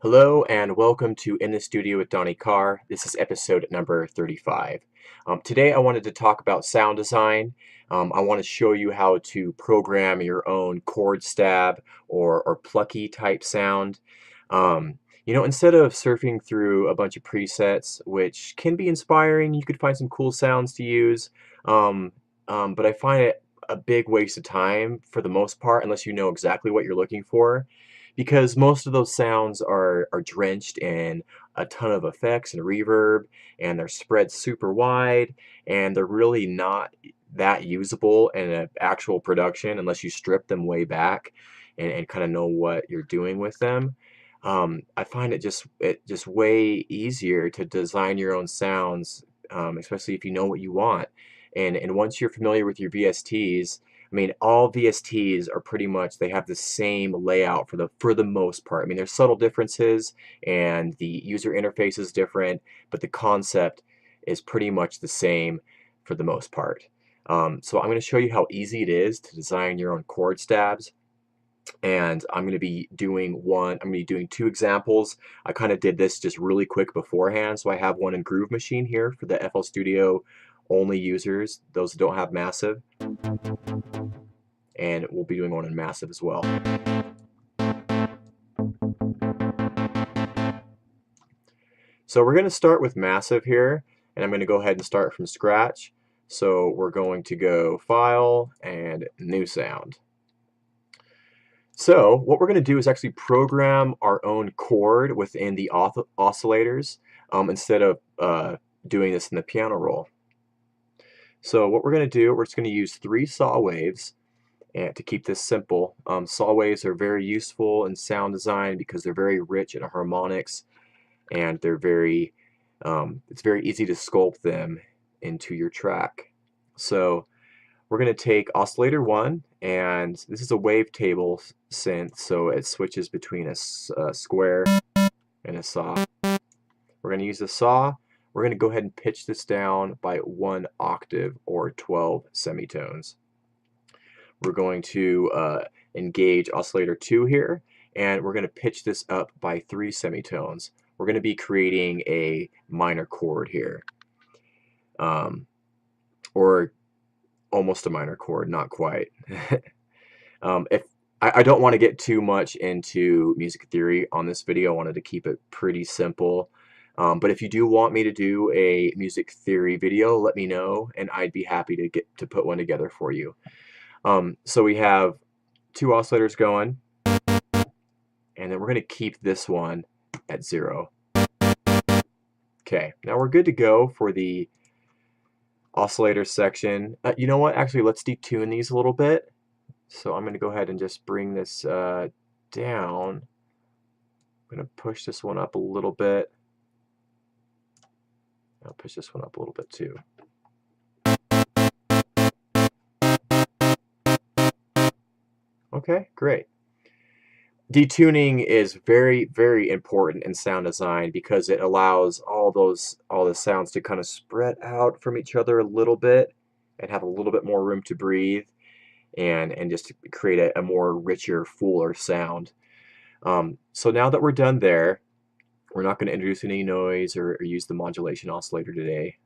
Hello and welcome to In the Studio with Donny Carr. This is episode number 35. Today I wanted to talk about sound design. I want to show you how to program your own chord stab or plucky type sound. Instead of surfing through a bunch of presets, which can be inspiring, you could find some cool sounds to use. But I find it a big waste of time for the most part, unless you know exactly what you're looking for, because most of those sounds are drenched in a ton of effects and reverb, and they're spread super wide, and they're really not that usable in an actual production unless you strip them way back and kind of know what you're doing with them. I find it just way easier to design your own sounds, especially if you know what you want. And once you're familiar with your VSTs, I mean, all VSTs are pretty much, they have the same layout for the most part. I mean, there's subtle differences and the user interface is different, but the concept is pretty much the same for the most part. So I'm going to show you how easy it is to design your own chord stabs. And I'm going to be doing two examples. I kind of did this just really quick beforehand. So I have one in Groove Machine here for the FL Studio only users, those that don't have Massive. And we'll be doing one in Massive as well. So we're going to start with Massive here, and I'm going to go ahead and start from scratch. So we're going to go File and New Sound. So what we're going to do is actually program our own chord within the oscillators instead of doing this in the piano roll. So what we're going to do, we're just going to use 3 saw waves. And to keep this simple, saw waves are very useful in sound design because they're very rich in harmonics, and they're it's very easy to sculpt them into your track. So we're going to take oscillator 1, and this is a wavetable synth, so it switches between a square and a saw. We're going to use the saw. We're going to go ahead and pitch this down by 1 octave or 12 semitones. We're going to engage oscillator 2 here, and we're going to pitch this up by 3 semitones. We're going to be creating a minor chord here, or almost a minor chord, not quite. If I don't want to get too much into music theory on this video, I wanted to keep it pretty simple. But if you do want me to do a music theory video, let me know, and I'd be happy to put one together for you. So we have 2 oscillators going, and then we're going to keep this one at 0. Okay, now we're good to go for the oscillator section. You know what? Actually, let's detune these a little bit. So I'm going to go ahead and just bring this down. I'm going to push this one up a little bit. I'll push this one up a little bit too. Okay, great. Detuning is very, very important in sound design because it allows all the sounds to kind of spread out from each other a little bit and have a little bit more room to breathe, and just create a more richer, fuller sound. So now that we're done there, we're not going to introduce any noise or use the modulation oscillator today.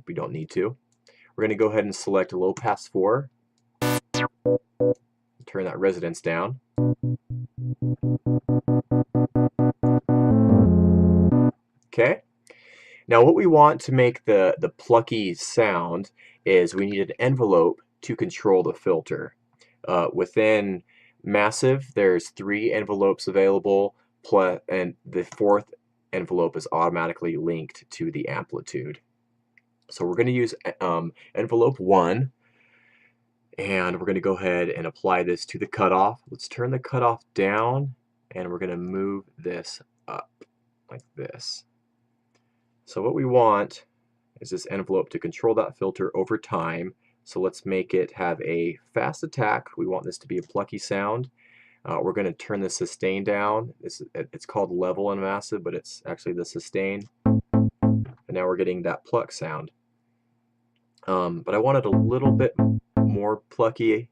We don't need to. We're going to go ahead and select low pass 4. Turn that resonance down. Okay. Now what we want to make the plucky sound is we need an envelope to control the filter. Within Massive, there's 3 envelopes available, and the 4th envelope is automatically linked to the amplitude. So we're going to use envelope 1, and we're going to go ahead and apply this to the cutoff. Let's turn the cutoff down, and we're going to move this up like this. So what we want is this envelope to control that filter over time. So let's make it have a fast attack. We want this to be a plucky sound. We're going to turn the sustain down. It's called level in Massive, but it's actually the sustain. And now we're getting that pluck sound. But I want it a little bit more plucky.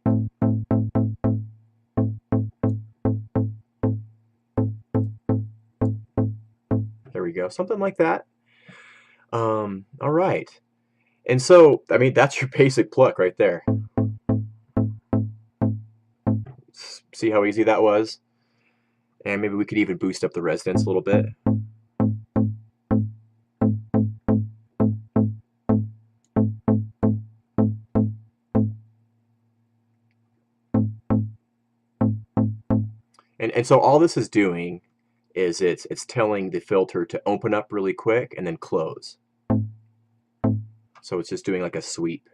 we go, something like that. All right. And so, I mean, that's your basic pluck right there. See how easy that was? And maybe we could even boost up the resonance a little bit. And so all this is doing is it's telling the filter to open up really quick and then close. So it's just doing like a sweep.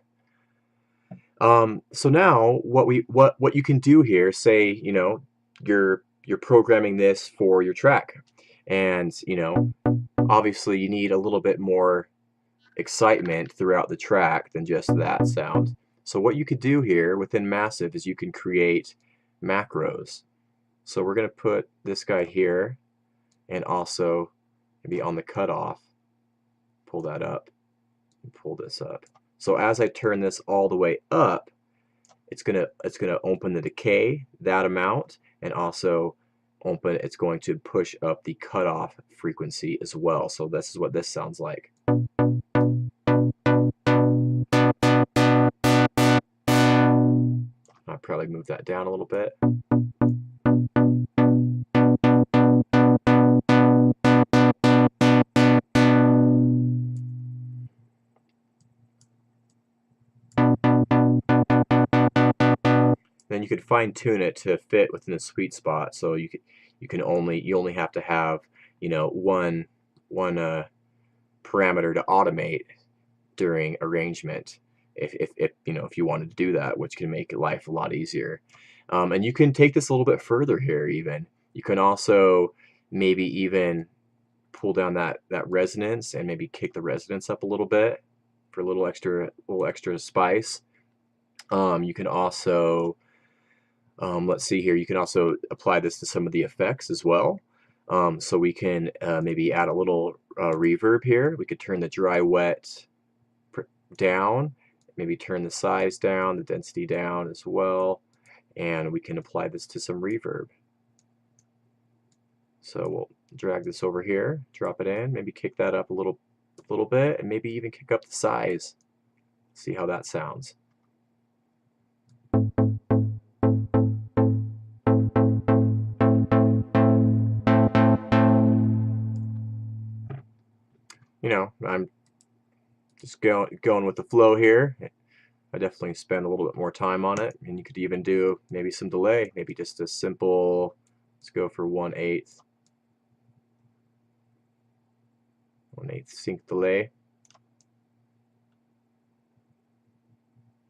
So now what you can do here, say, you know, you're programming this for your track, and you know, obviously you need a little bit more excitement throughout the track than just that sound. So what you could do here within Massive is you can create macros. So we're going to put this guy here, and also maybe on the cutoff, pull that up and pull this up. So as I turn this all the way up, it's gonna open the decay that amount, and also it's going to push up the cutoff frequency as well. So this is what this sounds like. I'll probably move that down a little bit. Then you could fine tune it to fit within the sweet spot. So you only have to have, you know, one parameter to automate during arrangement, if you know, if you wanted to do that, which can make life a lot easier. And you can take this a little bit further here. Even you can also maybe even pull down that resonance and maybe kick the resonance up a little bit for a little extra spice. You can also let's see here, you can also apply this to some of the effects as well. So we can maybe add a little reverb here. We could turn the dry wet down, maybe turn the size down, the density down as well, and we can apply this to some reverb. So we'll drag this over here, drop it in, maybe kick that up a little bit, and maybe even kick up the size. See how that sounds. You know, I'm just going with the flow here. I definitely spend a little bit more time on it, and you could even do maybe some delay, maybe just a simple, let's go for 1/8 sync delay.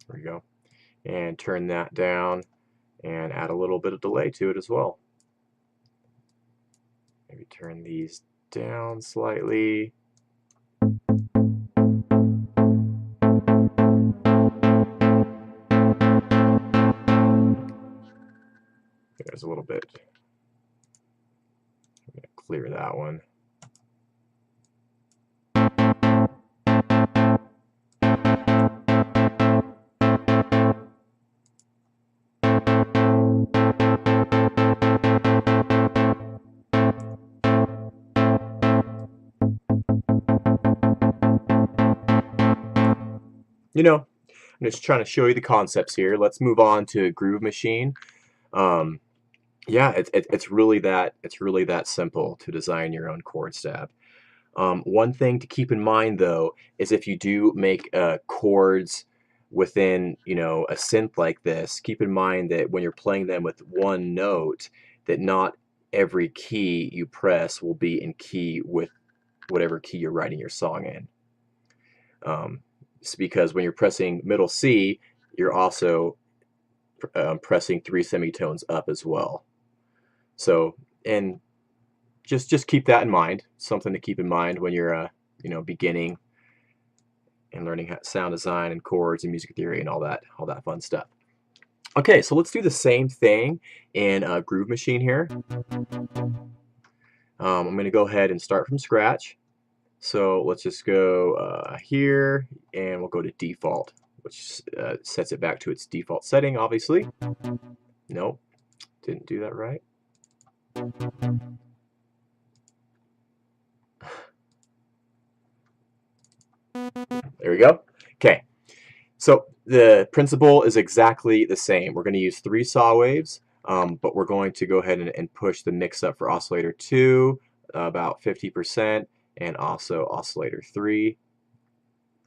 There we go. And turn that down and add a little bit of delay to it as well. Maybe turn these down slightly. There's a little bit. I'm going to clear that one. You know, I'm just trying to show you the concepts here. Let's move on to Groove Machine. Yeah, it's really that simple to design your own chord stab. One thing to keep in mind though is if you do make chords within, you know, a synth like this, keep in mind that when you're playing them with one note, that not every key you press will be in key with whatever key you're writing your song in. It's because when you're pressing middle C, you're also pressing 3 semitones up as well. So, and just keep that in mind. Something to keep in mind when you're you know, beginning and learning sound design and chords and music theory and all that fun stuff. Okay, so let's do the same thing in Groove Machine here. I'm going to go ahead and start from scratch. So let's just go here, and we'll go to default, which sets it back to its default setting, obviously. Nope, didn't do that right. There we go. Okay, so the principle is exactly the same. We're going to use 3 saw waves, but we're going to go ahead and push the mix up for oscillator 2 about 50%, and also oscillator 3,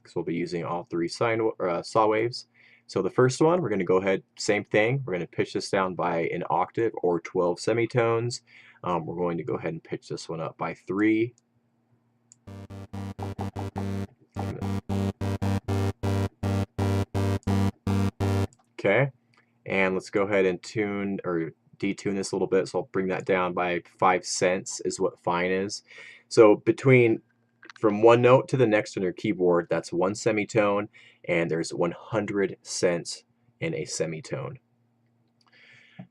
because we'll be using all 3 saw waves. So the first one, we're going to go ahead, same thing. We're going to pitch this down by an octave or 12 semitones. We're going to go ahead and pitch this one up by 3. Okay, and let's go ahead and tune or detune this a little bit. So I'll bring that down by 5 cents is what fine is. So from one note to the next on your keyboard, that's 1 semitone, and there's 100 cents in a semitone.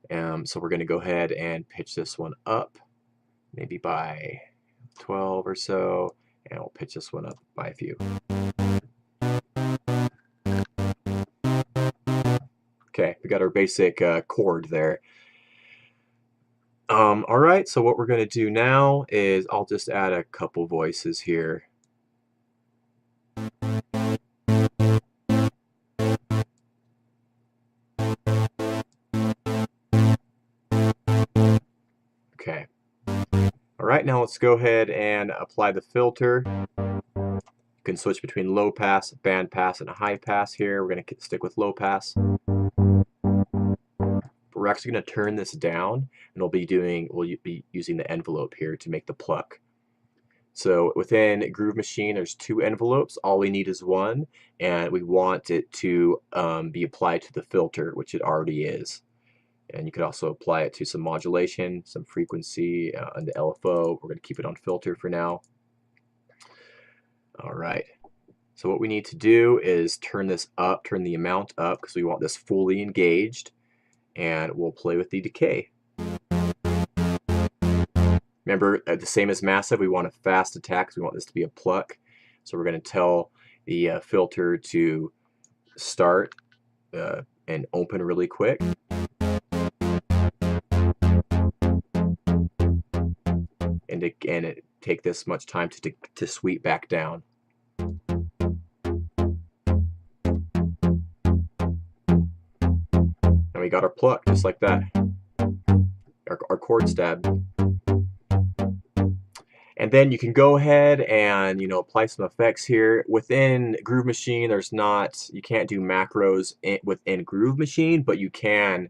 So we're going to go ahead and pitch this one up, maybe by 12 or so, and we'll pitch this one up by a few. Okay, we got our basic chord there. All right, so what we're going to do now is I'll just add a couple voices here. Okay. All right, now let's go ahead and apply the filter. You can switch between low pass, band pass, and a high pass here. We're going to stick with low pass. We're actually going to turn this down, and we'll be using the envelope here to make the pluck. So within Groove Machine, there's 2 envelopes. All we need is 1, and we want it to be applied to the filter, which it already is. And you could also apply it to some modulation, some frequency, and the LFO. We're going to keep it on filter for now. All right. So what we need to do is turn this up, turn the amount up, because we want this fully engaged, and we'll play with the decay. Remember, the same as massive, we want a fast attack because we want this to be a pluck. So we're going to tell the filter to start and open really quick. And it take this much time to sweep back down. And we got our pluck just like that. Our chord stab. And then you can go ahead and apply some effects here. Within Groove Machine, you can't do macros within Groove Machine, but you can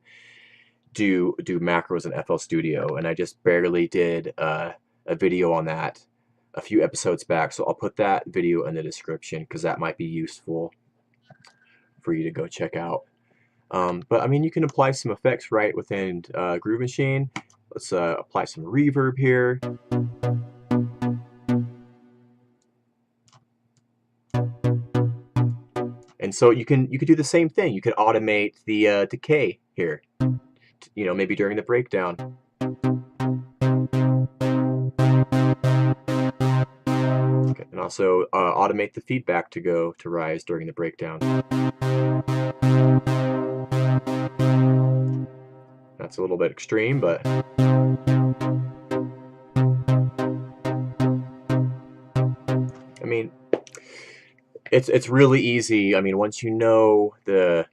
do macros in FL Studio. And I just barely did a video on that a few episodes back, so I'll put that video in the description because that might be useful for you to go check out. But I mean, you can apply some effects right within Groove Machine. Let's apply some reverb here. And so you could do the same thing. You could automate the decay here, maybe during the breakdown. Okay, and also automate the feedback to rise during the breakdown. That's a little bit extreme, but I mean, it's really easy. I mean, once you know the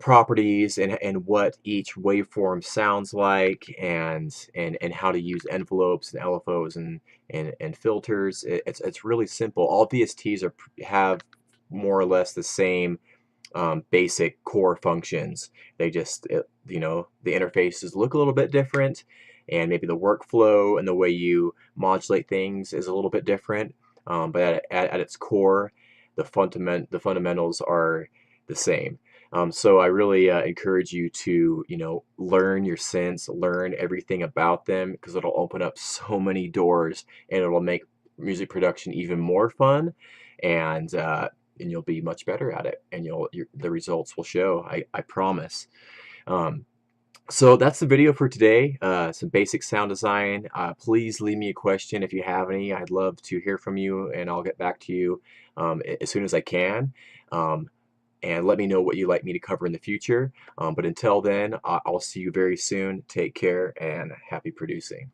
properties and what each waveform sounds like, and how to use envelopes and LFOs and filters, it's really simple. All VSTs have more or less the same basic core functions. They just the interfaces look a little bit different, and maybe the workflow and the way you modulate things is a little bit different. But at its core, the fundamentals are the same. So I really encourage you to learn your synths, learn everything about them, because it'll open up so many doors, and it'll make music production even more fun, and you'll be much better at it, and the results will show. I promise. So that's the video for today. Some basic sound design. Please leave me a question if you have any. I'd love to hear from you, and I'll get back to you as soon as I can. And let me know what you'd like me to cover in the future. But until then, I'll see you very soon. Take care, and happy producing.